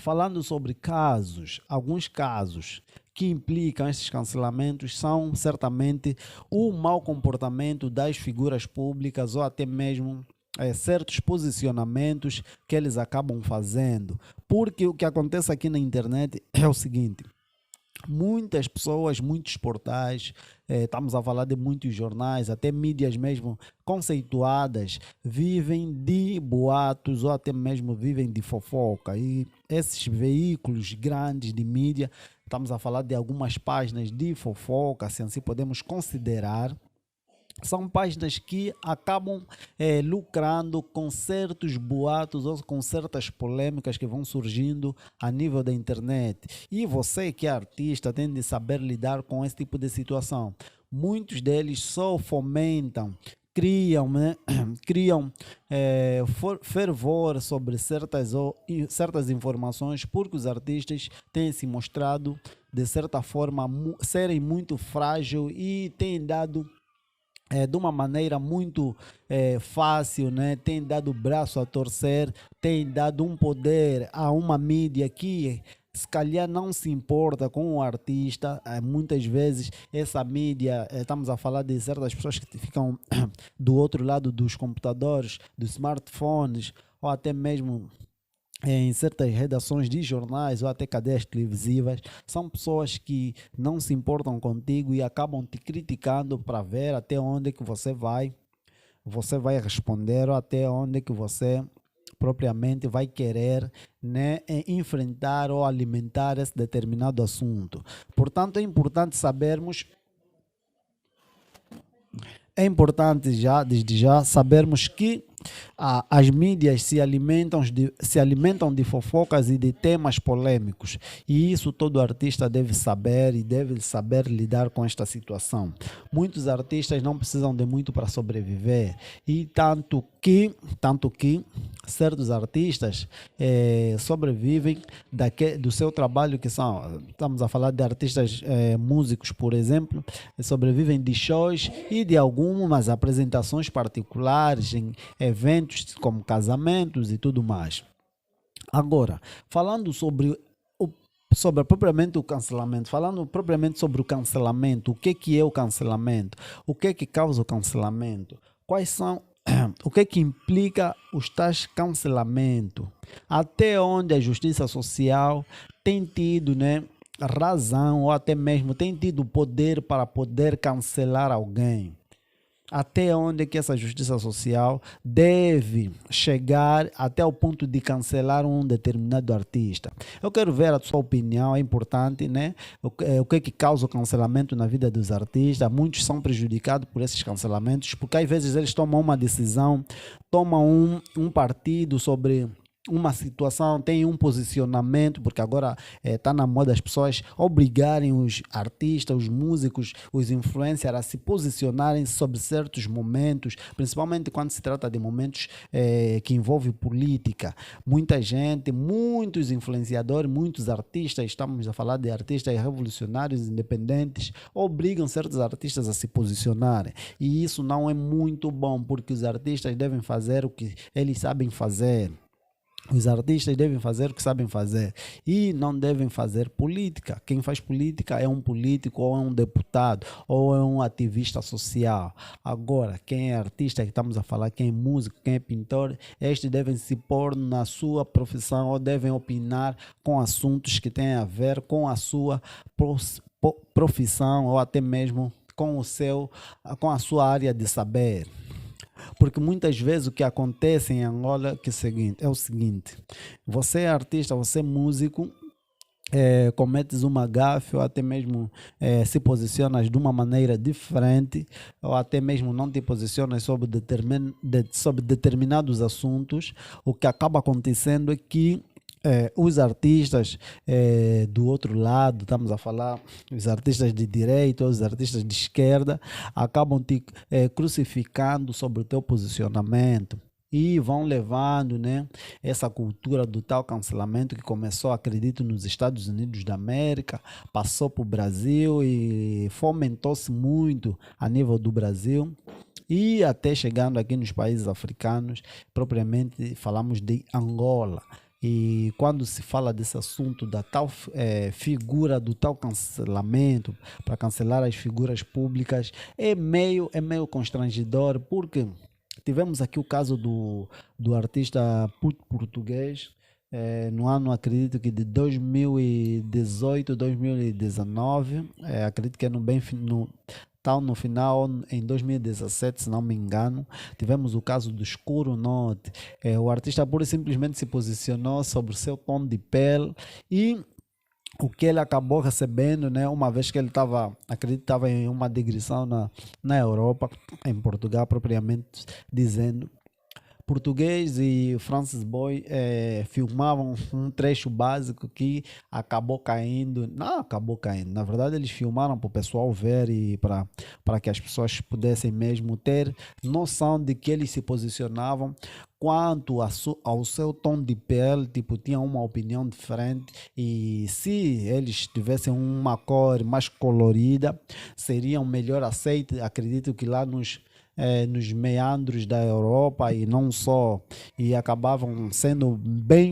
falando sobre casos, alguns casos que implicam esses cancelamentos são certamente o mau comportamento das figuras públicas ou até mesmo certos posicionamentos que eles acabam fazendo. Porque o que acontece aqui na internet é o seguinte: muitas pessoas, muitos portais, estamos a falar de muitos jornais, até mídias mesmo conceituadas, vivem de boatos ou até mesmo vivem de fofoca. E esses veículos grandes de mídia, estamos a falar de algumas páginas de fofoca, se assim podemos considerar, são páginas que acabam lucrando com certos boatos ou com certas polêmicas que vão surgindo a nível da internet. E você que é artista tem de saber lidar com esse tipo de situação. Muitos deles só fomentam, criam, né? Criam fervor sobre certas informações, porque os artistas têm se mostrado, de certa forma, serem muito frágeis e têm dado de uma maneira muito fácil, né? Tem dado braço a torcer, tem dado um poder a uma mídia que se calhar não se importa com o artista. Muitas vezes essa mídia, estamos a falar de certas pessoas que ficam do outro lado dos computadores, dos smartphones, ou até mesmo em certas redações de jornais ou até cadeias televisivas, são pessoas que não se importam contigo e acabam te criticando para ver até onde que você vai responder ou até onde que você propriamente vai querer, né, enfrentar ou alimentar esse determinado assunto. Portanto, é importante já, desde já, sabermos que as mídias se alimentam de fofocas e de temas polêmicos. E isso todo artista deve saber e deve saber lidar com esta situação. Muitos artistas não precisam de muito para sobreviver. E tanto que certos artistas sobrevivem do seu trabalho, que são, estamos a falar de artistas músicos, por exemplo, sobrevivem de shows e de algumas apresentações particulares em eventos como casamentos e tudo mais. Agora, falando sobre propriamente o cancelamento, falando propriamente sobre o cancelamento, o que é o cancelamento? O que causa o cancelamento? Quais são o que implica os tais cancelamento? Até onde a justiça social tem tido, né, razão ou até mesmo tem tido poder para poder cancelar alguém? Até onde é que essa justiça social deve chegar até o ponto de cancelar um determinado artista? Eu quero ver a sua opinião, é importante, né? O que é que causa o cancelamento na vida dos artistas? Muitos são prejudicados por esses cancelamentos, porque às vezes eles tomam uma decisão, tomam um partido sobre uma situação, tem um posicionamento, porque agora está na moda as pessoas obrigarem os artistas, os músicos, os influencers a se posicionarem sobre certos momentos, principalmente quando se trata de momentos que envolvem política. Muita gente, muitos influenciadores, muitos artistas, estamos a falar de artistas revolucionários, independentes, obrigam certos artistas a se posicionarem. E isso não é muito bom, porque os artistas devem fazer o que eles sabem fazer. Os artistas devem fazer o que sabem fazer e não devem fazer política. Quem faz política é um político ou é um deputado ou é um ativista social. Agora, quem é artista, que estamos a falar, quem é músico, quem é pintor, estes devem se pôr na sua profissão ou devem opinar com assuntos que têm a ver com a sua profissão ou até mesmo com a sua área de saber. Porque muitas vezes o que acontece em Angola é o seguinte: você é artista, você é músico, cometes uma gafe ou até mesmo se posicionas de uma maneira diferente ou até mesmo não te posicionas sobre determinados assuntos. O que acaba acontecendo é que os artistas do outro lado, estamos a falar, os artistas de direita, os artistas de esquerda, acabam te crucificando sobre o teu posicionamento e vão levando, né, essa cultura do tal cancelamento que começou, acredito, nos Estados Unidos da América, passou para o Brasil e fomentou-se muito a nível do Brasil. E até chegando aqui nos países africanos, propriamente falamos de Angola. E quando se fala desse assunto da tal figura do tal cancelamento, para cancelar as figuras públicas, é meio constrangedor, porque tivemos aqui o caso do artista português, no ano, acredito que de 2018, 2019, acredito que é tal no final, em 2017, se não me engano, tivemos o caso do Escuro Norte. O artista pura e simplesmente se posicionou sobre o seu tom de pele e o que ele acabou recebendo, né, uma vez que ele estava, acredito, estava em uma digressão na Europa, em Portugal propriamente dizendo. Português e Francis Boy filmavam um trecho básico que acabou caindo. Não acabou caindo, na verdade eles filmaram para o pessoal ver e para que as pessoas pudessem mesmo ter noção de que eles se posicionavam quanto ao seu tom de pele, tipo, tinham uma opinião diferente e se eles tivessem uma cor mais colorida, seriam melhor aceitos. Acredito que lá nos meandros da Europa e não só, e acabavam sendo bem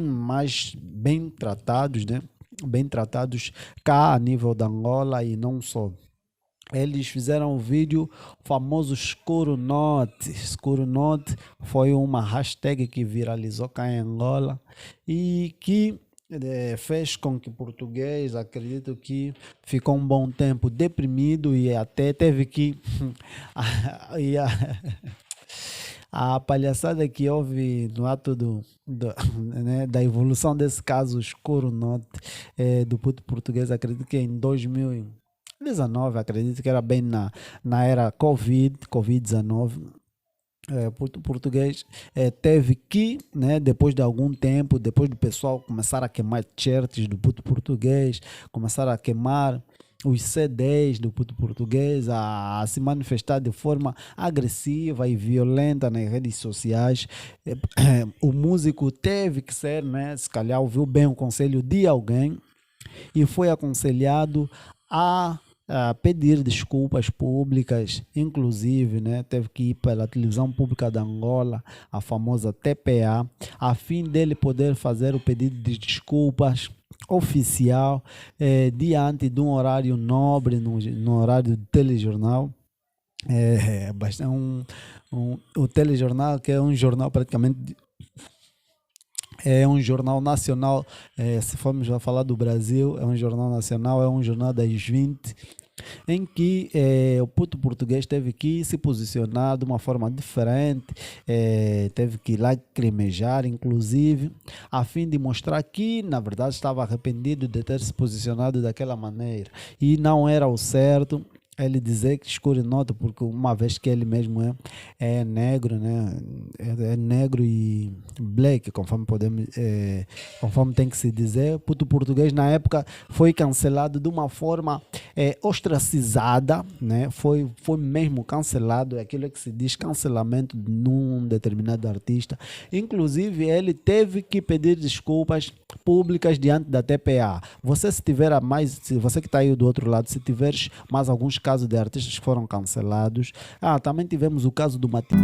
tratados, né? Bem tratados cá a nível da Angola e não só. Eles fizeram o vídeo famoso Escuro Norte. Escuro Norte foi uma hashtag que viralizou cá em Angola e que fez com que o português, acredito que ficou um bom tempo deprimido e até teve que e a palhaçada que houve no ato né, da evolução desse caso Escuro Norte do puto português, acredito que em 2019, acredito que era bem na era Covid-19. O português teve que, né, depois de algum tempo, depois do pessoal começar a queimar t-shirts do puto português, começar a queimar os CDs do puto português, a se manifestar de forma agressiva e violenta nas redes sociais, o músico teve que ser, né, se calhar ouviu bem o conselho de alguém e foi aconselhado a pedir desculpas públicas, inclusive, né, teve que ir pela televisão pública da Angola, a famosa TPA, a fim dele poder fazer o pedido de desculpas oficial diante de um horário nobre, no horário do telejornal. O telejornal, que é um jornal praticamente, é um jornal nacional, se formos a falar do Brasil, é um jornal nacional, é um jornal das 20, em que o puto português teve que se posicionar de uma forma diferente, teve que lacrimejar, inclusive, a fim de mostrar que, na verdade, estava arrependido de ter se posicionado daquela maneira, e não era o certo. Ele dizer que Escuro Norte, porque uma vez que ele mesmo é negro, né? É negro e black, conforme tem que se dizer. Puto português na época foi cancelado de uma forma ostracizada, né? Foi mesmo cancelado, é aquilo que se diz cancelamento num determinado artista. Inclusive ele teve que pedir desculpas públicas diante da TPA. Se você que está aí do outro lado, se tiveres mais alguns casos de artistas que foram cancelados. Também tivemos o caso do Matheus.